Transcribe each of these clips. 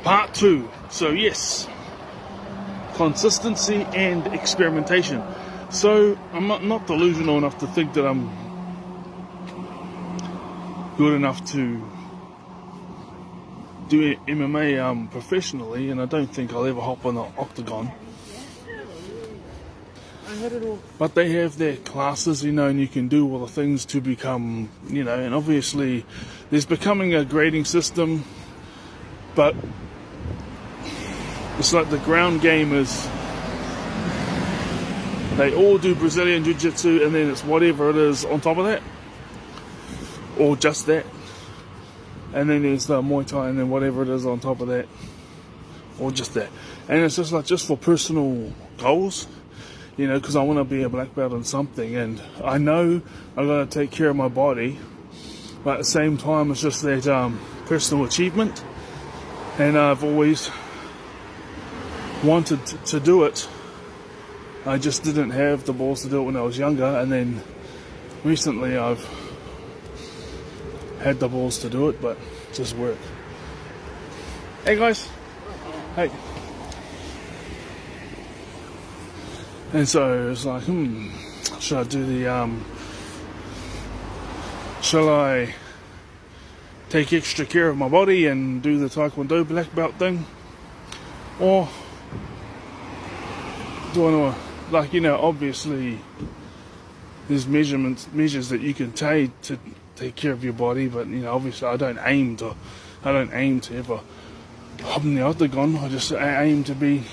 Part 2. So yes, consistency and experimentation. So I'm not delusional enough to think that I'm good enough to do MMA professionally, and I don't think I'll ever hop on the octagon. But they have their classes, and you can do all the things to become, and obviously there's becoming a grading system, but it's like the ground game is, they all do Brazilian Jiu-Jitsu and then it's whatever it is on top of that, or just that, and then there's the Muay Thai and then whatever it is on top of that, or just that, and it's just for personal goals. Because I want to be a black belt in something, and I know I've got to take care of my body, but at the same time it's just that personal achievement, and I've always wanted to do it. I just didn't have the balls to do it when I was younger, and then recently I've had the balls to do it, but it just work. Hey guys, hey. And so it's like, should I do shall I take extra care of my body and do the Taekwondo black belt thing? Or do I want to, obviously there's measures that you can take to take care of your body, but obviously I don't aim to ever hop in the octagon. I just aim to be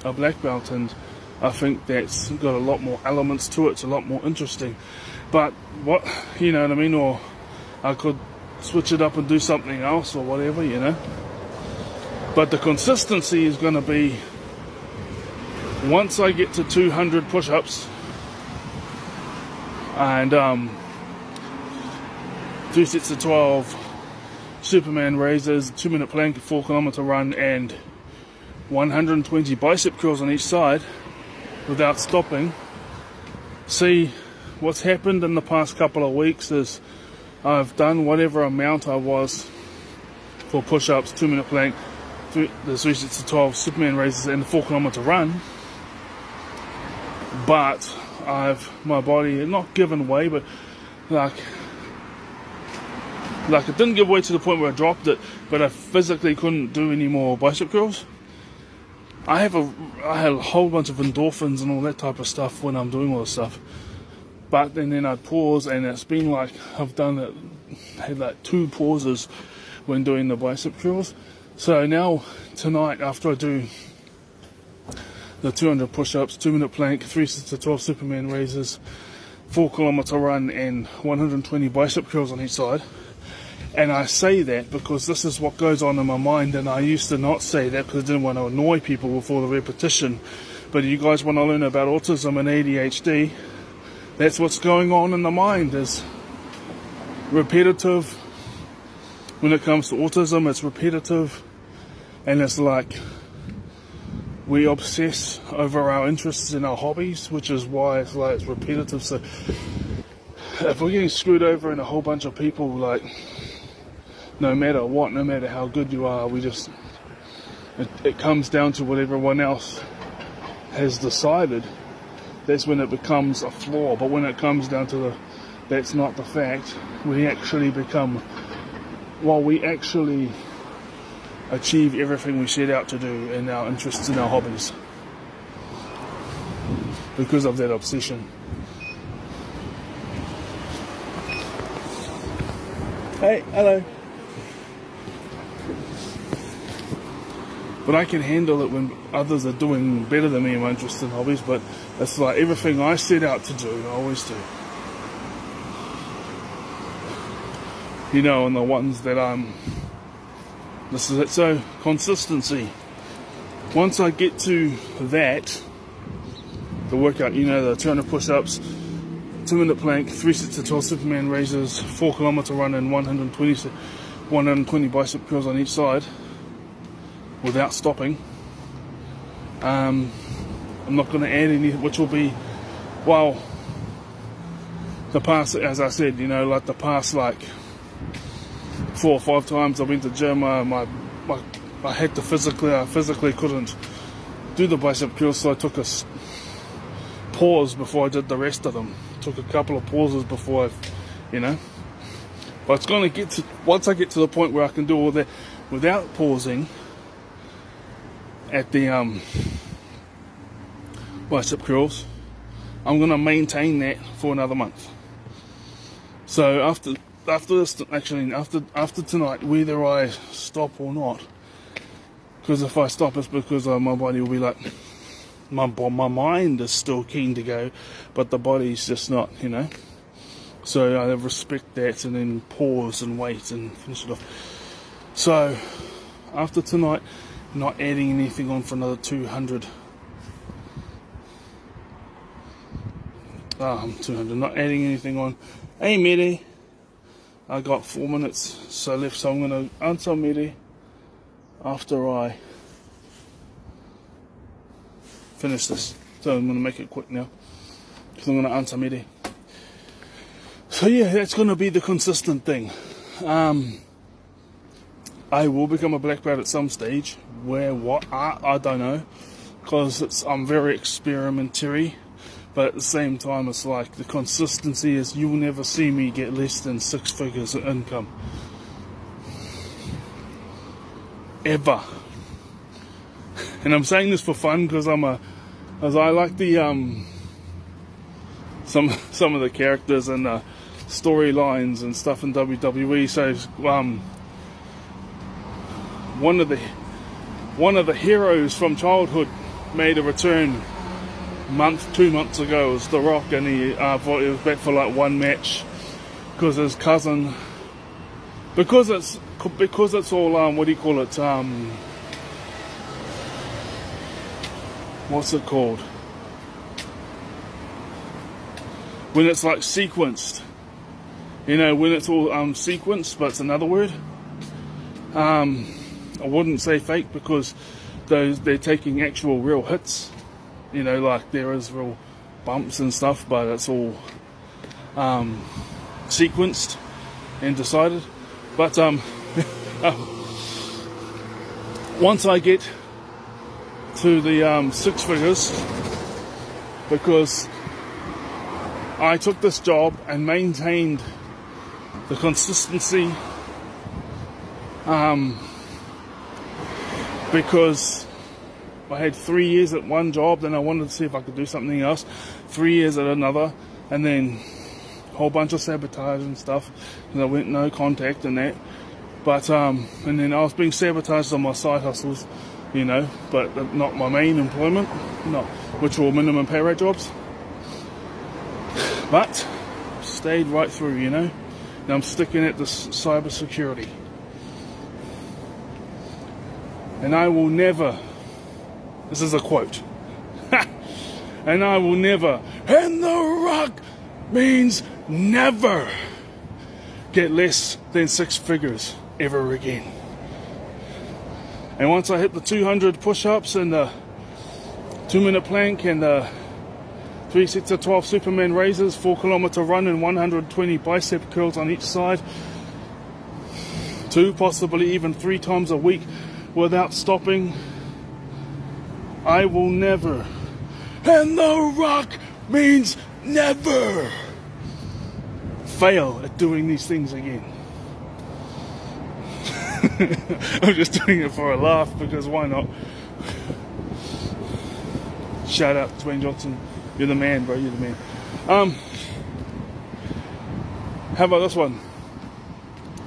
a black belt, and I think that's got a lot more elements to it. It's a lot more interesting. But what I mean? Or I could switch it up and do something else or whatever, But the consistency is going to be, once I get to 200 push-ups and 2 sets of 12 Superman raises, 2-minute plank, 4-kilometer run, and 120 bicep curls on each side without stopping. See, what's happened in the past couple of weeks is I've done whatever amount I was for push-ups, 2-minute plank, the 3 sets of 12 Superman raises, and the 4-kilometer run, but my body not given way, but like it didn't give way to the point where I dropped it, but I physically couldn't do any more bicep curls. I had a whole bunch of endorphins and all that type of stuff when I'm doing all this stuff, but then I'd pause, and it's been like I've had like 2 pauses when doing the bicep curls. So now tonight, after I do the 200 push-ups, 2-minute plank, 3 sets of 12 Superman raises, 4-kilometer run, and 120 bicep curls on each side. And I say that because this is what goes on in my mind, and I used to not say that because I didn't want to annoy people with all the repetition. But you guys want to learn about autism and ADHD, that's what's going on in the mind, is repetitive. When it comes to autism, it's repetitive, and it's like we obsess over our interests and our hobbies, which is why it's repetitive. So if we're getting screwed over in a whole bunch of people, like, no matter what, no matter how good you are, it comes down to what everyone else has decided. That's when it becomes a flaw. But when it comes down to that's not the fact, we actually achieve everything we set out to do in our interests and our hobbies because of that obsession. Hey, hello. But I can handle it when others are doing better than me in my interests and hobbies, but it's like everything I set out to do, I always do. And the ones that this is it. So, consistency. Once I get to that, the workout, the 200 push-ups, 2-minute plank, 3 sets of 12 Superman raises, 4-kilometer run, and 120 bicep curls on each side without stopping. I'm not going to add any, which will be, the past, as I said, the past 4 or 5 times I've been to the gym, my I physically couldn't do the bicep curls, so I took a pause before I did the rest of them. Took a couple of pauses before but it's going to get to, once I get to the point where I can do all that without pausing at the bicep curls, I'm going to maintain that for another month. So after this, actually after tonight, whether I stop or not, because if I stop, it's because my body will be like, my mind is still keen to go, but the body's just not, So I respect that, and then pause and wait and finish it off. So after tonight, not adding anything on for another 200. 200, not adding anything on. Hey Mary, I got 4 minutes left, so I'm going to answer Mary after I finish this. So I'm going to make it quick now, because I'm going to answer Mary. So yeah, that's going to be the consistent thing. I will become a black belt at some stage. Where, what, I don't know, because I'm very experimentary. But at the same time, it's like the consistency is you will never see me get less than 6 figures of income. Ever. And I'm saying this for fun because I like the some of the characters and the storylines and stuff in WWE. So one of the heroes from childhood made a return 2 months ago. It was The Rock, and he thought he was back for like one match because his cousin, because it's all what do you call it, what's it called when it's like sequenced, when it's all sequenced, but it's another word. I wouldn't say fake, because they're taking actual real hits, like there is real bumps and stuff, but it's all sequenced and decided. But once I get to the 6 figures, because I took this job and maintained the consistency, because I had 3 years at one job, then I wanted to see if I could do something else, 3 years at another, and then a whole bunch of sabotage and stuff, and I went no contact and that. But and then I was being sabotaged on my side hustles, but not my main employment, which were minimum pay rate jobs. But stayed right through, and I'm sticking at this cyber security. And I will never, this is a quote, and I will never, and The Rock means never, get less than 6 figures ever again. And once I hit the 200 push-ups and the 2-minute plank and the 3 sets of 12 Superman raises, 4-kilometer run and 120 bicep curls on each side, 2, possibly even 3 times a week without stopping, I will never, and The Rock means never, fail at doing these things again. I'm just doing it for a laugh, because why not? Shout out to Dwayne Johnson. You're the man, bro. You're the man. How about this one?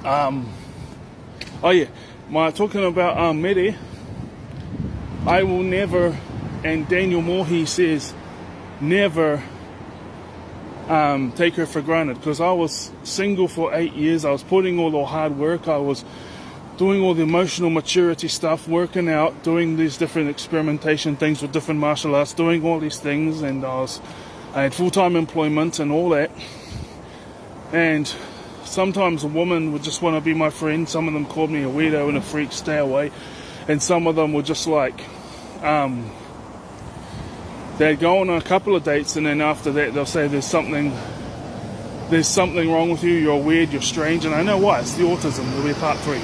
Oh yeah, talking about Mary, I will never, and Daniel Moore, he says, never take her for granted, because I was single for 8 years. I was putting all the hard work. I was doing all the emotional maturity stuff, working out, doing these different experimentation things with different martial arts, doing all these things, and I had full-time employment and all that. And sometimes a woman would just want to be my friend. Some of them called me a weirdo and a freak, stay away. And some of them were just like, they'd go on a couple of dates, and then after that they'll say there's something wrong with you, you're weird, you're strange. And I know why, it's the autism. There'll be part 3.